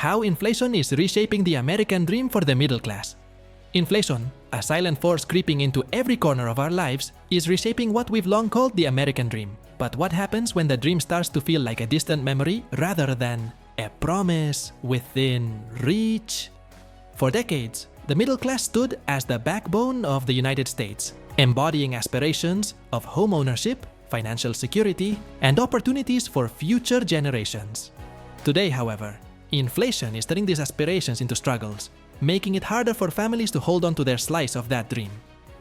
How inflation is reshaping the American dream for the middle class. Inflation, a silent force creeping into every corner of our lives, is reshaping what we've long called the American dream. But what happens when the dream starts to feel like a distant memory rather than a promise within reach? For decades, the middle class stood as the backbone of the United States, embodying aspirations of homeownership, financial security, and opportunities for future generations. Today, however, inflation is turning these aspirations into struggles, making it harder for families to hold on to their slice of that dream.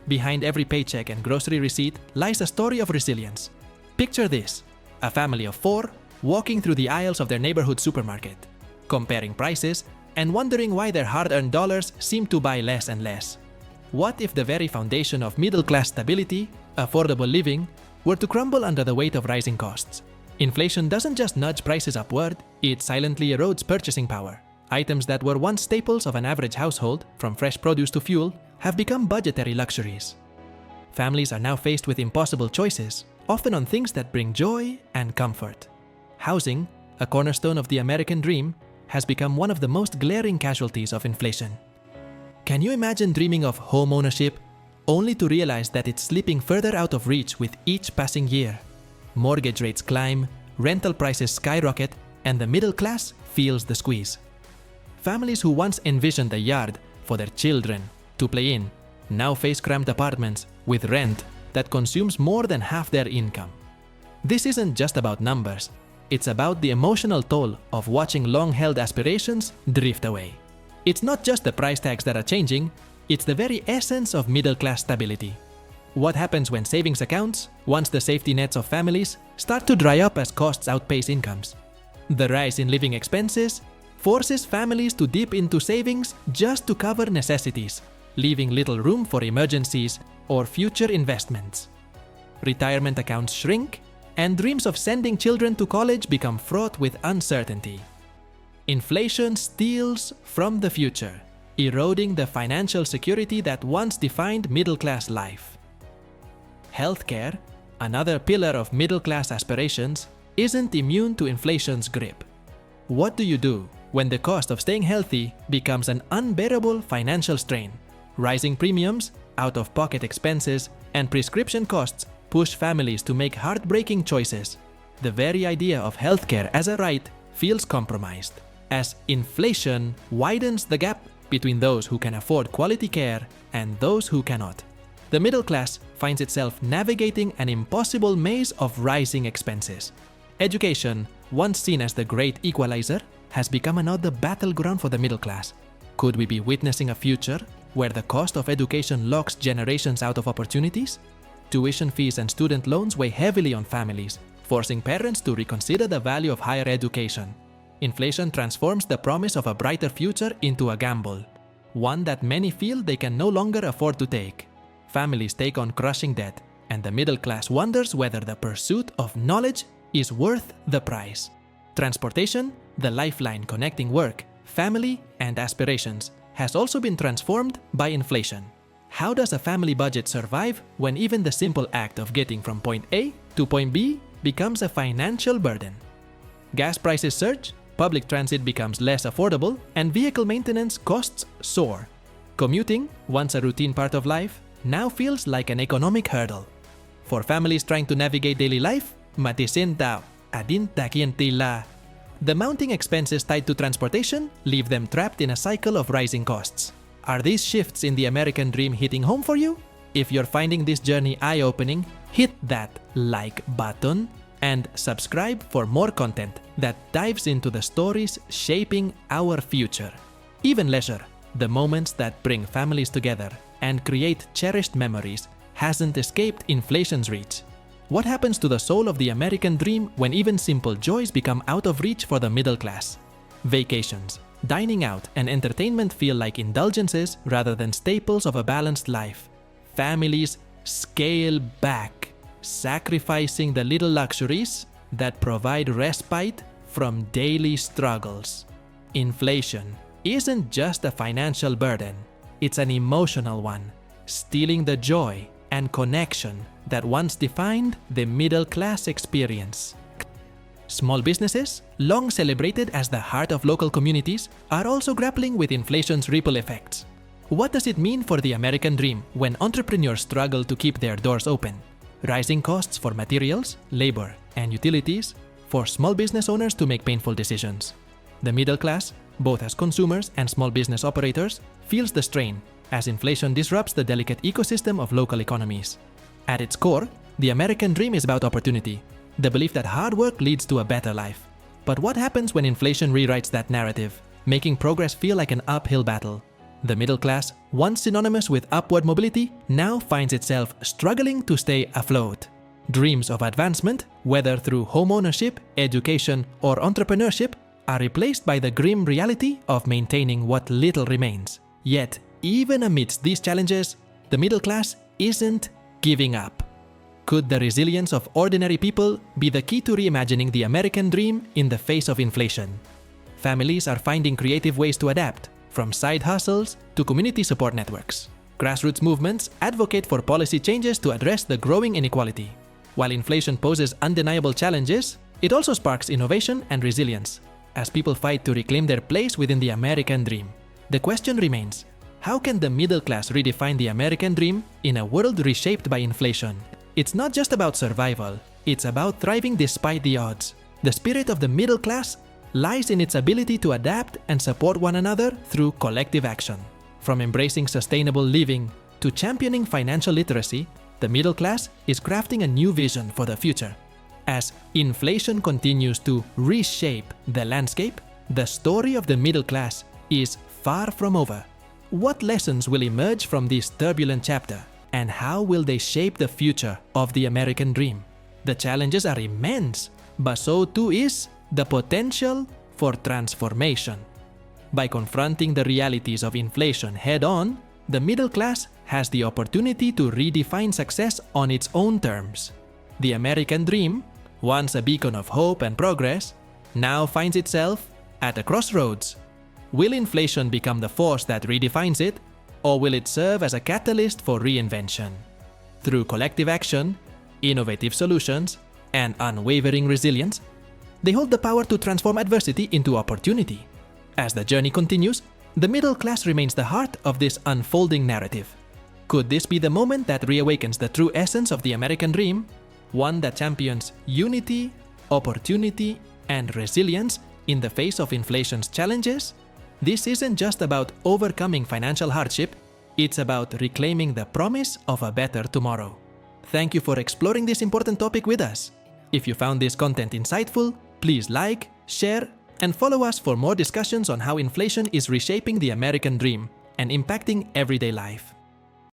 Behind every paycheck and grocery receipt lies a story of resilience. Picture this: a family of 4 walking through the aisles of their neighborhood supermarket, comparing prices and wondering why their hard-earned dollars seem to buy less and less. What if the very foundation of middle-class stability, affordable living, were to crumble under the weight of rising costs? Inflation doesn't just nudge prices upward, it silently erodes purchasing power. Items that were once staples of an average household, from fresh produce to fuel, have become budgetary luxuries. Families are now faced with impossible choices, often on things that bring joy and comfort. Housing, a cornerstone of the American dream, has become one of the most glaring casualties of inflation. Can you imagine dreaming of home ownership, only to realize that it's slipping further out of reach with each passing year? Mortgage rates climb, rental prices skyrocket, and the middle class feels the squeeze. Families who once envisioned a yard for their children to play in now face cramped apartments with rent that consumes more than half their income. This isn't just about numbers, it's about the emotional toll of watching long-held aspirations drift away. It's not just the price tags that are changing, it's the very essence of middle-class stability. What happens when savings accounts, once the safety nets of families, start to dry up as costs outpace incomes? The rise in living expenses forces families to dip into savings just to cover necessities, leaving little room for emergencies or future investments. Retirement accounts shrink, and dreams of sending children to college become fraught with uncertainty. Inflation steals from the future, eroding the financial security that once defined middle-class life. Healthcare, another pillar of middle-class aspirations, isn't immune to inflation's grip. What do you do when the cost of staying healthy becomes an unbearable financial strain? Rising premiums, out-of-pocket expenses, and prescription costs push families to make heartbreaking choices. The very idea of healthcare as a right feels compromised, as inflation widens the gap between those who can afford quality care and those who cannot. The middle class finds itself navigating an impossible maze of rising expenses. Education, once seen as the great equalizer, has become another battleground for the middle class. Could we be witnessing a future where the cost of education locks generations out of opportunities? Tuition fees and student loans weigh heavily on families, forcing parents to reconsider the value of higher education. Inflation transforms the promise of a brighter future into a gamble, one that many feel they can no longer afford to take. Families take on crushing debt, and the middle class wonders whether the pursuit of knowledge is worth the price. Transportation, the lifeline connecting work, family, and aspirations, has also been transformed by inflation. How does a family budget survive when even the simple act of getting from point A to point B becomes a financial burden? Gas prices surge, public transit becomes less affordable, and vehicle maintenance costs soar. Commuting, once a routine part of life, now feels like an economic hurdle. For families trying to navigate daily life, matisinta adinta kientila. The mounting expenses tied to transportation leave them trapped in a cycle of rising costs. Are these shifts in the American dream hitting home for you? If you're finding this journey eye-opening, hit that like button and subscribe for more content that dives into the stories shaping our future. Even leisure, the moments that bring families together and create cherished memories, hasn't escaped inflation's reach. What happens to the soul of the American dream when even simple joys become out of reach for the middle class? Vacations, dining out, and entertainment feel like indulgences rather than staples of a balanced life. Families scale back, sacrificing the little luxuries that provide respite from daily struggles. Inflation isn't just a financial burden, it's an emotional one, stealing the joy and connection that once defined the middle class experience. Small businesses, long celebrated as the heart of local communities, are also grappling with inflation's ripple effects. What does it mean for the American dream when entrepreneurs struggle to keep their doors open? Rising costs for materials, labor, and utilities force small business owners to make painful decisions. The middle class, both as consumers and small business operators, feels the strain as inflation disrupts the delicate ecosystem of local economies. At its core, the American dream is about opportunity, the belief that hard work leads to a better life. But what happens when inflation rewrites that narrative, making progress feel like an uphill battle? The middle class, once synonymous with upward mobility, now finds itself struggling to stay afloat. Dreams of advancement, whether through homeownership, education, or entrepreneurship, are replaced by the grim reality of maintaining what little remains. Yet, even amidst these challenges, the middle class isn't giving up. Could the resilience of ordinary people be the key to reimagining the American dream in the face of inflation? Families are finding creative ways to adapt, from side hustles to community support networks. Grassroots movements advocate for policy changes to address the growing inequality. While inflation poses undeniable challenges, it also sparks innovation and resilience as people fight to reclaim their place within the American dream. The question remains, how can the middle class redefine the American dream in a world reshaped by inflation? It's not just about survival, it's about thriving despite the odds. The spirit of the middle class lies in its ability to adapt and support one another through collective action. From embracing sustainable living to championing financial literacy, the middle class is crafting a new vision for the future. As inflation continues to reshape the landscape, the story of the middle class is far from over. What lessons will emerge from this turbulent chapter, and how will they shape the future of the American dream? The challenges are immense, but so too is the potential for transformation. By confronting the realities of inflation head-on, the middle class has the opportunity to redefine success on its own terms. The American dream, once a beacon of hope and progress, now finds itself at a crossroads. Will inflation become the force that redefines it, or will it serve as a catalyst for reinvention? Through collective action, innovative solutions, and unwavering resilience, they hold the power to transform adversity into opportunity. As the journey continues, the middle class remains the heart of this unfolding narrative. Could this be the moment that reawakens the true essence of the American dream? One that champions unity, opportunity, and resilience in the face of inflation's challenges? This isn't just about overcoming financial hardship, it's about reclaiming the promise of a better tomorrow. Thank you for exploring this important topic with us. If you found this content insightful, please like, share, and follow us for more discussions on how inflation is reshaping the American dream and impacting everyday life.